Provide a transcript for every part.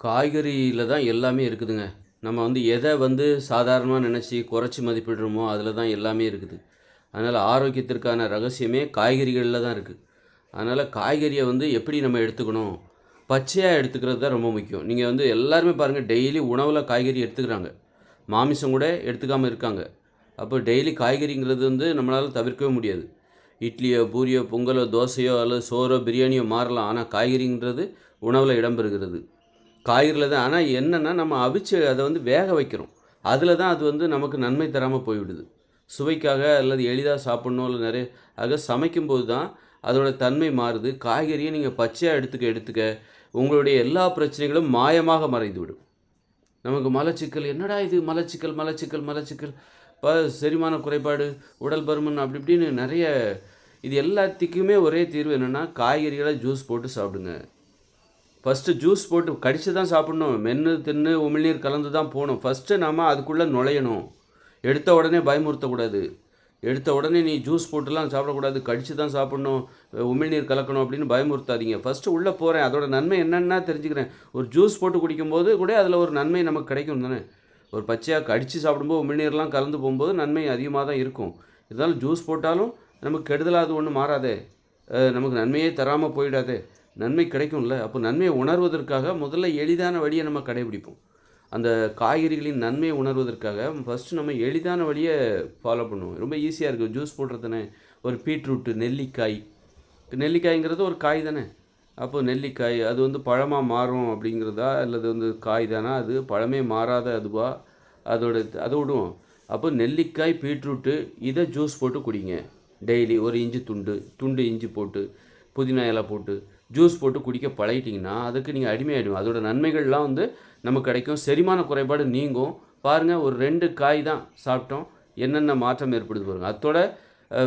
காய்கறியில தான் எல்லாமே இருக்குதுங்க. நம்ம வந்து எத வந்து சாதாரணமா நெனச்சு குறைச்சு மதிப்பிடுறோமோ, அதில தான் எல்லாமே இருக்குது. அதனால ஆரோக்கியத்திற்கான ரகசியமே காய்கறிகள்ல தான் இருக்கு. அதனால காய்கறிய வந்து எப்படி நம்ம எடுத்துக்கணும்? பச்சையா எடுத்துக்கிறது தான் ரொம்ப முக்கியம். நீங்க வந்து எல்லாருமே பாருங்க டெய்லி உணவுல காய்கறி எடுத்துக்கிறாங்க. மாமிசம் கூட எடுத்துக்காம இருக்காங்க. அப்போ டெய்லி காய்கறிங்கிறது வந்து நம்மளால தவிர்க்கவே முடியாது. இட்லியோ, பூரியோ, பொங்கலோ, தோசையோ அல்லது சோறோ, பிரியாணியோ மாறலாம். ஆனா காய்கறிங்கிறது உணவுல இடம்பெறுகிறது. காய்கறில தான். ஆனா என்னன்னா, நம்ம அவிச்சு அத வந்து வேக வைக்கிறோம். அதில தான் அது வந்து நமக்கு நன்மை தராம போய்விடுது. சுவைக்காக அல்லது எளிதா சாப்பிடணும் இல்ல நெறைய ஆக சமைக்கும்போது தான் அதோட தன்மை மாறுது. காய்கறிய நீங்க பச்சையா எடுத்துக்க எடுத்துக்க, உங்களுடைய எல்லா பிரச்சனைகளும் மாயமாக மறைந்துவிடும். நமக்கு மலச்சிக்கல், என்னடா இது மலச்சிக்கல், மலச்சிக்கல், மலச்சிக்கல், செரிமான குறைபாடு, உடல் பருமன் அப்படி இப்படின்னு நெறைய இது எல்லாத்துக்குமே ஒரே தீர்வு என்னன்னா, காய்கறிகள ஜூஸ் போட்டு சாப்பிடுங்க. ஃபர்ஸ்ட்டு ஜூஸ் போட்டு கடிச்சு தான் சாப்பிடணும். மென்னு, தின்னு உமிழ்நீர் கலந்து தான் போணும். ஃபர்ஸ்ட்டு நாம அதுக்குள்ள நுழையணும். எடுத்த உடனே பயமுறுத்தக்கூடாது. எடுத்த உடனே நீ ஜூஸ் போட்டுலாம் சாப்பிடக்கூடாது. கடிச்சு தான் சாப்பிடணும். உமிழ்நீர் கலக்கணும் அப்படின்னு பயமுறுத்தாதீங்க. ஃபர்ஸ்ட்டு உள்ள போறேன். அதோட நன்மை என்னன்னா தெரிஞ்சுக்கிறேன். ஒரு ஜூஸ் போட்டு குடிக்கும்போது கூட அதில ஒரு நன்மை நமக்கு கிடைக்கும் தானே! ஒரு பச்சையா கடிச்சு சாப்பிடும்போது உமிழ்நீர்லாம் கலந்து போம்போது நன்மை அதிகமா தான் இருக்கும். இருந்தாலும் ஜூஸ் போட்டாலும் நமக்கு கெடுதலா அது ஒண்ணும் மாறாதே! நமக்கு நன்மையே தராம போயிடாதே! நன்மை கிடைக்கும்ல. அப்போ நன்மையை உணர்வதற்காக முதல்ல எளிதான வழியை நம்ம கடைபிடிப்போம். அந்த காய்கறிகளின் நன்மையை உணர்வதற்காக ஃபர்ஸ்ட்டு நம்ம எளிதான வழிய ஃபாலோ பண்ணுவோம். ரொம்ப ஈஸியா இருக்கு. ஜூஸ் போடுறது தானே. ஒரு பீட்ரூட்டு, நெல்லிக்காய். நெல்லிக்காய்ங்கிறது ஒரு காய் தானே. அப்போ நெல்லிக்காய் அது வந்து பழமா மாறும் அப்படிங்கிறதா? அல்லது வந்து காய் தானா? அது பழமே மாறாத அதுவா? அதோட அத விடுவோம். அப்போ நெல்லிக்காய், பீட்ரூட்டு இத ஜூஸ் போட்டு குடிங்க. டெய்லி ஒரு இஞ்சி துண்டு, துண்டு இஞ்சி போட்டு, புதினா இலை போட்டு, ஜூஸ் போட்டு குடிக்க பழகிட்டீங்கன்னா, அதுக்கு நீங்க அடிமையாயிடுவீங்க. அதோட நன்மைகள்லாம் வந்து நமக்கு கிடைக்கும். செரிமான குறைபாடு நீங்கும். பாருங்க ஒரு 2 காய் தான் சாப்பிட்டோம். என்னென்ன மாற்றம் ஏற்படுது பாருங்க. அத்தோட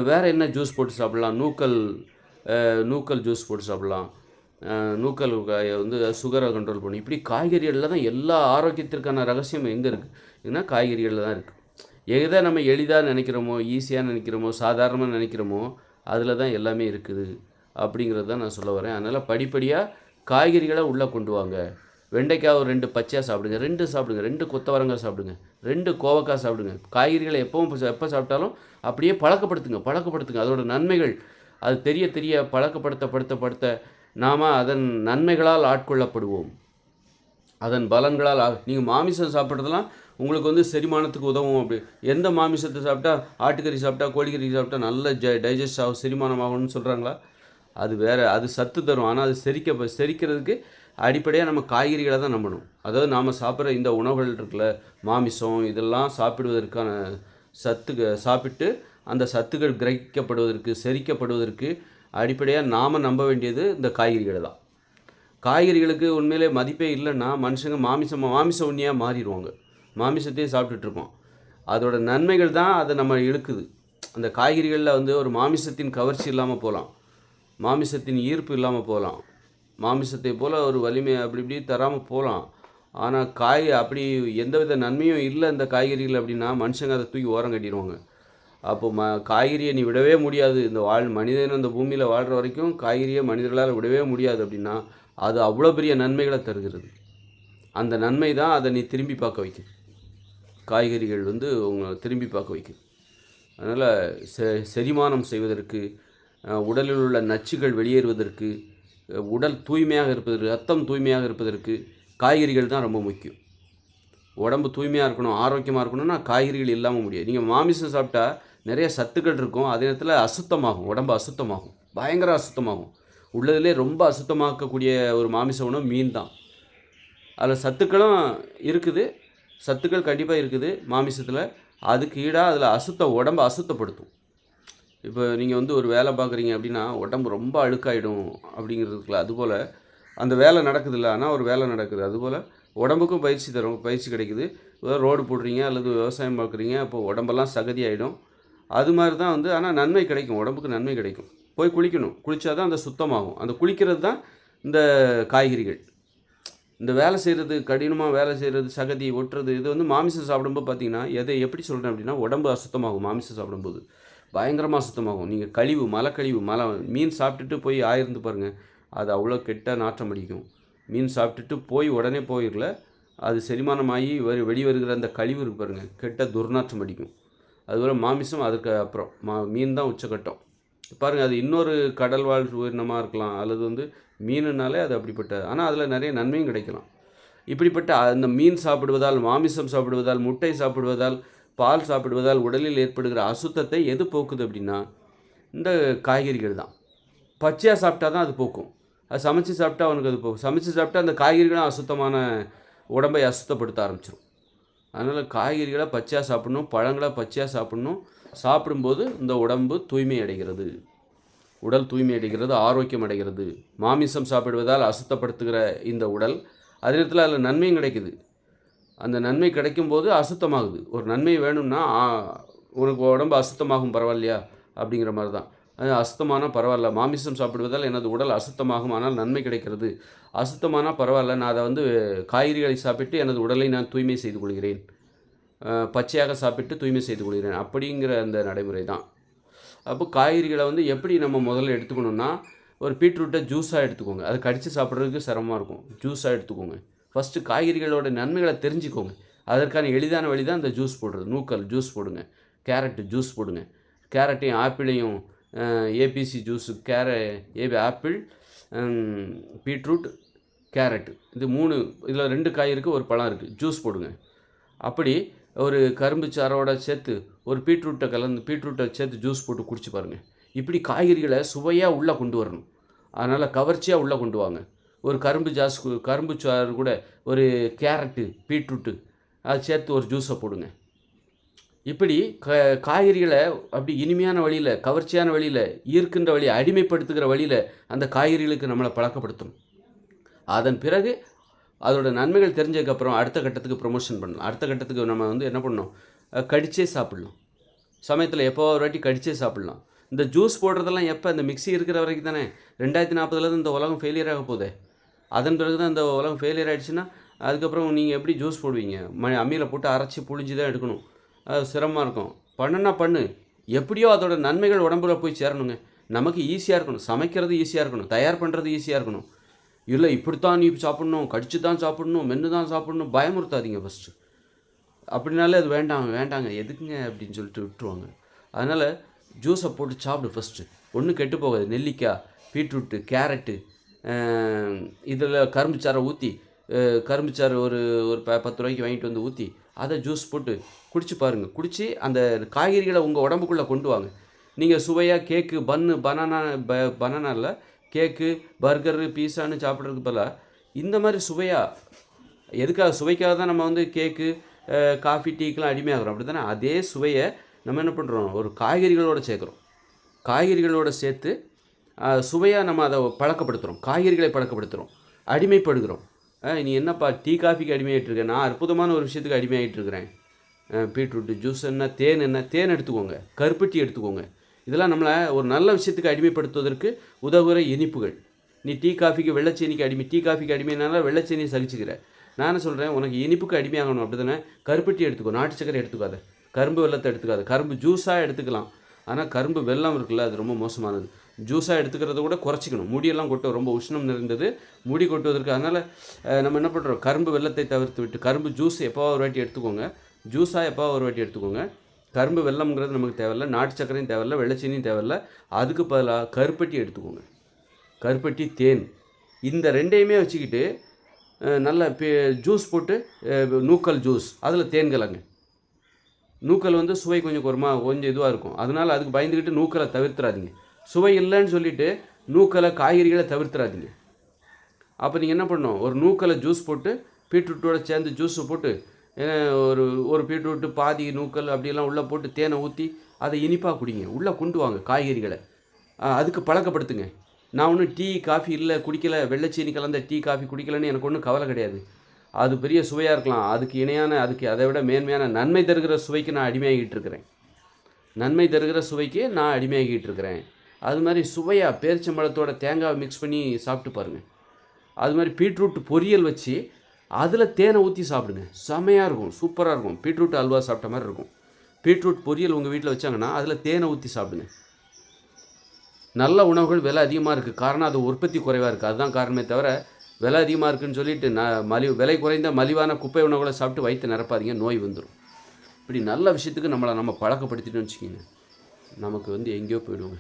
வேற என்ன ஜூஸ் போட்டு சாப்பிடலாம்? நூக்கல் ஜூஸ் போட்டு சாப்பிடலாம். நூக்கல் காய வந்து சுகரை கண்ட்ரோல் பண்ணும். இப்படி காய்கறிகள்ல தான் எல்லா ஆரோக்கியத்திற்கான ரகசியம் எங்க இருக்கு? இதுன்னா காய்கறிகள்ல தான் இருக்கு. எத நம்ம எளிதா நினைக்கிறோமோ, ஈஸியா நினைக்கிறோமோ, சாதாரணமா நினைக்கிறோமோ, அதில தான் எல்லாமே இருக்குது. அப்படிங்கிறது தான் நான் சொல்ல வரேன். அதனால படிப்படியா காய்கறிகள உள்ள கொண்டு வாங்க. வெண்டைக்காய் ஒரு 2 பச்சையா சாப்பிடுங்க. 2 சாப்பிடுங்க. 2 கொத்தவரங்காய் சாப்பிடுங்க. 2 கோவக்காய் சாப்பிடுங்க. காய்கறிகள எப்பவும் எப்ப சாப்பிட்டாலும் அப்படியே பழக்கப்படுத்துங்க, பழக்கப்படுத்துங்க. அதோட நன்மைகள் அது தெரிய தெரிய பழக்கப்படுத்த நாம அதன் நன்மைகளால் ஆட்கொள்ளப்படுவோம். அதன் பலன்களால் நீங்க மாமிசம் சாப்பிட்றதெல்லாம் உங்களுக்கு வந்து செரிமானத்துக்கு உதவும். அப்படி எந்த மாமிசத்தை சாப்பிட்டா, ஆட்டுக்கறி சாப்பிட்டா, கோழிக்கறி சாப்பிட்டா நல்ல டைஜஸ்ட் ஆகும், செரிமானம் ஆகும்னு சொல்கிறாங்களா? அது வேற. அது சத்து தரும். ஆனால் அது செரிக்கிறதுக்கு அடிப்படையாக நம்ம காய்கறிகளை தான் நம்பணும். அதாவது நாம் சாப்பிட்ற இந்த உணவுகள் இருக்குல்ல, மாமிசம் இதெல்லாம் சாப்பிடுவதற்கான சாப்பிட்டு அந்த சத்துக்கள் கிரகிக்கப்படுவதற்கு, செரிக்கப்படுவதற்கு அடிப்படையாக நாம் நம்ப வேண்டியது இந்த காய்கறிகளை தான். காய்கறிகளுக்கு உண்மையிலே மதிப்பே இல்லைன்னா மனுஷங்க மாமிச உண்ணியாக மாறிடுவாங்க. மாமிசத்தையே சாப்பிட்டுட்ருப்போம். அதோட நன்மைகள் தான் அதை நம்ம இழுக்குது. அந்த காய்கறிகளில் வந்து ஒரு மாமிசத்தின் கவர்ச்சி இல்லாமல் போகலாம். மாமிசத்தின் ஈர்ப்பு இல்லாமல் போகலாம். மாமிசத்தை போல் ஒரு வலிமை அப்படி இப்படி தராமல் போகலாம். ஆனால் அப்படி எந்தவித நன்மையும் இல்லை இந்த காய்கறிகள் அப்படின்னா மனுஷங்க அதை தூக்கி ஓரம் கட்டிடுவாங்க. அப்போ காய்கறியை நீ விடவே முடியாது. இந்த மனிதன் இந்த பூமியில் வாழ்கிற வரைக்கும் காய்கறியை மனிதர்களால் விடவே முடியாது அப்படின்னா அது அவ்வளோ பெரிய நன்மைகளை தருகிறது. அந்த நன்மை தான் அதை நீ திரும்பி பார்க்க வைக்கும். காய்கறிகள் வந்து உங்களை திரும்பி பார்க்க வைக்கும். அதனால் செரிமானம் செய்வதற்கு, உடலில் உள்ள நச்சுகள் வெளியேறுவதற்கு, உடல் தூய்மையாக இருப்பதற்கு, ரத்தம் தூய்மையாக இருப்பதற்கு காய்கறிகள் தான் ரொம்ப முக்கியம். உடம்பு தூய்மையாக இருக்கணும், ஆரோக்கியமாக இருக்கணும்னா காய்கறிகள் இல்லாமல் முடியாது. நீங்கள் மாமிசம் சாப்பிட்டா நிறைய சத்துக்கள் இருக்கும். அதே நேரத்தில் அசுத்தமாகும், உடம்பு அசுத்தமாகும், பயங்கர அசுத்தமாகும். உள்ளதிலே ரொம்ப அசுத்தமாக்கக்கூடிய ஒரு மாமிச உணவு மீன் தான். அதில் சத்துக்களும் இருக்குது. சத்துக்கள் கண்டிப்பாக இருக்குது மாமிசத்தில். அதுக்கு ஈடாக அதில் உடம்பை அசுத்தப்படுத்தும். இப்போ நீங்கள் வந்து ஒரு வேலை பார்க்குறீங்க அப்படின்னா உடம்பு ரொம்ப அழுக்காயிடும் அப்படிங்கிறதுக்குல அதுபோல் அந்த வேலை நடக்குதுல்ல. ஆனால் ஒரு வேலை நடக்குது. அதுபோல் உடம்புக்கும் பயிற்சி கிடைக்குது. ரோடு போடுறீங்க அல்லது விவசாயம் பார்க்குறீங்க, அப்போது உடம்பெல்லாம் சகதி ஆகிடும். அது மாதிரி தான் வந்து ஆனால் நன்மை கிடைக்கும், உடம்புக்கு நன்மை கிடைக்கும். போய் குளிக்கணும். குளித்தா தான் அந்த சுத்தமாகும். அந்த குளிக்கிறது தான் இந்த காய்கறிகள். இந்த வேலை செய்கிறது, கடினமாக வேலை செய்கிறது, சகதி ஒட்டுறது, இது வந்து மாமிசம் சாப்பிடும்போது பார்த்தீங்கன்னா எப்படி சொல்கிறேன் அப்படின்னா உடம்பு அசுத்தமாகும். மாமிசம் சாப்பிடும்போது பயங்கரமாக அசுத்தமாகும். நீங்கள் மலைக்கழிவு மீன் சாப்பிட்டுட்டு போய் ஆயிருந்து பாருங்கள், அது அவ்வளோ கெட்ட நாற்றம் அடிக்கும். மீன் சாப்பிட்டுட்டு போய் உடனே போயிடல, அது செரிமானமாகி வெளிவருகிற அந்த கழிவு இருக்கு பாருங்கள், கெட்ட துர்நாற்றம் அடிக்கும். அதுபோல் மாமிசம் அதுக்கு அப்புறம் மீன் தான் உச்சக்கட்டம். பாருங்கள், அது இன்னொரு கடல்வாழ் உயிரினமாக இருக்கலாம், அல்லது மீனுனாலே அது அப்படிப்பட்ட, ஆனால் அதில் நிறைய நன்மையும் கிடைக்கலாம். இப்படிப்பட்ட அந்த மீன் சாப்பிடுவதால், மாமிசம் சாப்பிடுவதால், முட்டை சாப்பிடுவதால், பால் சாப்பிடுவதால் உடலில் ஏற்படுகிற அசுத்தத்தை எது போக்குது அப்படின்னா இந்த காய்கறிகள் தான். பச்சையாக சாப்பிட்டா தான் அது போக்கும். அது சமைச்சு சாப்பிட்டா அவனுக்கு அது போகும். சமைச்சு சாப்பிட்டா அந்த காய்கறிகளும் அசுத்தமான உடம்பை அசுத்தப்படுத்த ஆரம்பிச்சிடும். அதனால் காய்கறிகளை பச்சையாக சாப்பிடணும், பழங்களை பச்சையாக சாப்பிடணும். சாப்பிடும்போது இந்த உடம்பு தூய்மை அடைகிறது, உடல் தூய்மை அடைகிறது, ஆரோக்கியம் அடைகிறது. மாமிசம் சாப்பிடுவதால் அசுத்தப்படுத்துகிற இந்த உடல் அதே நேரத்தில் அதில் நன்மையும் கிடைக்குது. அந்த நன்மை கிடைக்கும்போது அசுத்தமாகுது. ஒரு நன்மை வேணும்னா உனக்கு உடம்பு அசுத்தமாகும் பரவாயில்லையா அப்படிங்கிற மாதிரி தான். அது அசுத்தமானால் பரவாயில்ல, மாமிசம் சாப்பிடுவதால் எனது உடல் அசுத்தமாகும், ஆனால் நன்மை கிடைக்கிறது. அசுத்தமானால் பரவாயில்ல, நான் அதை காய்கறிகளை சாப்பிட்டு எனது உடலை நான் தூய்மை செய்து கொள்கிறேன், பச்சையாக சாப்பிட்டு தூய்மை செய்து கொள்கிறேன் அப்படிங்கிற அந்த நடைமுறை தான். அப்போ காய்கறிகளை எப்படி நம்ம முதல்ல எடுத்துக்கணுன்னா, ஒரு பீட்ரூட்டை ஜூஸாக எடுத்துக்கோங்க. அதை கடித்து சாப்பிட்றதுக்கு சிரமமாக இருக்கும், ஜூஸாக எடுத்துக்கோங்க. ஃபஸ்ட்டு காய்கறிகளோட நன்மைகளை தெரிஞ்சுக்கோங்க. அதற்கான எளிதான வழி தான் இந்த ஜூஸ் போடுறது. நூக்கல் ஜூஸ் போடுங்க, கேரட்டு ஜூஸ் போடுங்க. கேரட்டையும் ஆப்பிளையும் ABC juice, apple, beetroot, carrot, இது 3, இதில் 2 காய் இருக்குது, ஒரு பழம் இருக்குது, ஜூஸ் போடுங்க. அப்படி ஒரு கரும்பு சாரோட சேர்த்து ஒரு பீட்ரூட்டை சேர்த்து ஜூஸ் போட்டு குடிச்சு பாருங்கள். இப்படி காய்கறிகளை சுவையாக உள்ளே கொண்டு வரணும். அதனால் கவர்ச்சியாக உள்ளே கொண்டு வாங்க. ஒரு கரும்பு சாறு கூட ஒரு கேரட்டு, பீட்ரூட்டு அதை சேர்த்து ஒரு ஜூஸை போடுங்க. இப்படி காய்கறிகளை அப்படி இனிமையான வழியில், கவர்ச்சியான வழியில், ஈர்க்கின்ற வழி, அடிமைப்படுத்துகிற வழியில் அந்த காய்கறிகளுக்கு நம்மளை பழக்கப்படுத்தணும். அதன் பிறகு அதோட நன்மைகள் தெரிஞ்சதுக்கப்புறம் அடுத்த கட்டத்துக்கு ப்ரொமோஷன் பண்ணலாம். அடுத்த கட்டத்துக்கு நம்ம என்ன பண்ணணும், கடிச்சே சாப்பிட்லாம். சமயத்தில் எப்போ ஒரு வாட்டி கடிச்சே சாப்பிட்லாம். இந்த ஜூஸ் போடுறதெல்லாம் எப்போ, இந்த மிக்ஸி இருக்கிற வரைக்கும் தானே. 2040 இந்த உலகம் ஃபெயிலியர் ஆக போதே. அதன் பிறகு தான் இந்த உலகம் ஃபெயிலியர் ஆகிடுச்சுன்னா அதுக்கப்புறம் நீங்கள் எப்படி ஜூஸ் போடுவீங்க? அம்மியில் போட்டு அரைச்சி புழிஞ்சு தான் எடுக்கணும். அது சிரமமாக இருக்கும். பண்ணு, எப்படியோ அதோட நன்மைகள் உடம்புல போய் சேரணுங்க. நமக்கு ஈஸியாக இருக்கணும், சமைக்கிறது ஈஸியாக இருக்கணும், தயார் பண்ணுறது ஈஸியாக இருக்கணும். இல்லை இப்படித்தான் நீ சாப்பிட்ணும், கடிச்சு தான் சாப்பிட்ணும், மென்று தான் சாப்பிட்ணும், பயமுறுத்தாதீங்க ஃபஸ்ட்டு. அப்படின்னாலே அது வேண்டாங்க எதுக்குங்க அப்படின்னு சொல்லிட்டு விட்டுருவாங்க. அதனால் ஜூஸை போட்டு சாப்பிடு ஃபஸ்ட்டு. ஒன்றும் கெட்டு போகாது. நெல்லிக்காய், பீட்ரூட்டு, கேரட்டு, இதில் கரும்புச்சாரை ஊற்றி, கரும்புச்சாறு ஒரு 10 ரூபாய்க்கு வாங்கிட்டு வந்து ஊற்றி அதை ஜூஸ் போட்டு குடிச்சு பாருங்கள். குடித்து அந்த காய்கறிகளை உங்கள் உடம்புக்குள்ளே கொண்டு வாங்க. நீங்கள் சுவையாக கேக்கு, பனானா இல்லை, கேக்கு, பர்கரு, பீஸான்னு சாப்பிட்றதுக்கு பதிலாக இந்த மாதிரி சுவையாக, சுவைக்காக தான் நம்ம கேக்கு, காஃபி, டீக்கெலாம் அடிமையாகிறோம், அப்படி தானே? அதே சுவையை நம்ம என்ன பண்ணுறோம், ஒரு காய்கறிகளோடு சேர்க்குறோம். காய்கறிகளோடு சேர்த்து சுவையாக நம்ம அதை பழக்கப்படுத்துகிறோம், காய்கறிகளை பழக்கப்படுத்துகிறோம், அடிமைப்படுகிறோம். நீ என்னப்பா டீ காஃபிக்கு அடிமையாகிட்டுருக்க? நான் அற்புதமான ஒரு விஷயத்துக்கு அடிமையாகிட்டுருக்கிறேன். பீட்ரூட்டு ஜூஸ் என்ன, தேன் எடுத்துக்கோங்க, கருப்பட்டி எடுத்துக்கோங்க. இதெல்லாம் நம்மளை ஒரு நல்ல விஷயத்துக்கு அடிமைப்படுத்துவதற்கு உதவுகிற இனிப்புகள். நீ டீ காஃபிக்கு அடிமைனால வெள்ளைச்சீனியை சகிச்சுக்கிற. நான் என்ன சொல்கிறேன், உனக்கு இனிப்புக்கு அடிமையாகணும் அப்படி தானே, கருப்பட்டி எடுத்துக்கோ, நாட்டு சக்கரை எடுத்துக்காத, கரும்பு வெல்லத்தை எடுத்துக்காத. கரும்பு ஜூஸாக எடுத்துக்கலாம், ஆனால் கரும்பு வெல்லம் இருக்குல்ல, அது ரொம்ப மோசமானது. ஜூஸாக எடுத்துக்கிறத கூட குறைச்சிக்கணும். முடியெல்லாம் ரொம்ப உஷ்ணம் நிறைந்தது முடி கொட்டுவதற்கு. அதனால் நம்ம என்ன பண்ணுறோம், கரும்பு வெல்லத்தை தவிர்த்து விட்டு கரும்பு ஜூஸ் எப்போ ஒரு வாட்டி எடுத்துக்கோங்க, ஜூஸாக எப்போ ஒரு வாட்டி எடுத்துக்கோங்க. கரும்பு வெல்லம்ங்கிறது நமக்கு தேவையில்லை, நாட்டு சக்கரையும் தேவையில்லை, வெள்ளைச்சீனியும் தேவையில்லை. அதுக்கு பதிலாக கருப்பட்டி எடுத்துக்கோங்க. கருப்பட்டி, தேன், இந்த ரெண்டையுமே வச்சுக்கிட்டு நல்ல ஜூஸ் போட்டு, நூக்கல் ஜூஸ், அதில் தேன் கலங்க. நூக்கல் சுவை கொஞ்சம் இதுவாக இருக்கும். அதனால் அதுக்கு பயந்துக்கிட்டு நூக்கலை தவிர்த்துறாதீங்க. சுவை இல்லைன்னு சொல்லிவிட்டு நூக்கலை, காய்கறிகளை தவிர்த்துறாதீங்க. அப்போ நீங்கள் என்ன பண்ணணும், ஒரு நூக்கலை ஜூஸ் போட்டு பீட்ரூட்டோடு சேர்ந்து ஜூஸு போட்டு, ஒரு பீட்ரூட்டு பாதி நூக்கல் அப்படியெல்லாம் உள்ளே போட்டு தேனை ஊற்றி அதை இனிப்பாக குடிங்க. உள்ளே கொண்டு வாங்க காய்கறிகளை, அதுக்கு பழக்கப்படுத்துங்க. நான் ஒன்றும் டீ காஃபி இல்லை குடிக்கலை, வெள்ளைச்சீனி கலந்த டீ காஃபி குடிக்கலைன்னு எனக்கு ஒன்றும் கவலை கிடையாது. அது பெரிய சுவையாக இருக்கலாம், அதுக்கு இணையான, அதை விட மேன்மையான நன்மை தருகிற சுவைக்கு நான் அடிமையாகிட்டு இருக்கிறேன். அது மாதிரி சுவையாக பேரிச்சம்பழத்தோட தேங்காய் மிக்ஸ் பண்ணி சாப்பிட்டு பாருங்கள். அது மாதிரி பீட்ரூட் பொரியல் வச்சு அதில் தேனை ஊற்றி சாப்பிடுங்க, செமையாக இருக்கும், சூப்பராக இருக்கும். பீட்ரூட் அல்வா சாப்பிட்ட மாதிரி இருக்கும். பீட்ரூட் பொரியல் உங்கள் வீட்டில் வச்சாங்கன்னா அதில் தேனை ஊற்றி சாப்பிடுங்க. நல்ல உணவுகள் விலை அதிகமாக இருக்குது, காரணம் அது உற்பத்தி குறைவாக இருக்குது, அதுதான் காரணமே தவிர விலை அதிகமாக இருக்குன்னு சொல்லிட்டு விலை குறைந்த மலிவான குப்பை உணவுகளை சாப்பிட்டு வயிற்று நிரப்பாதீங்க, நோய் வந்துடும். இப்படி நல்ல விஷயத்துக்கு நம்ம பழக்கப்படுத்திட்டோம்னு வச்சுக்கிங்க, நமக்கு எங்கேயோ போயிடுவோங்க.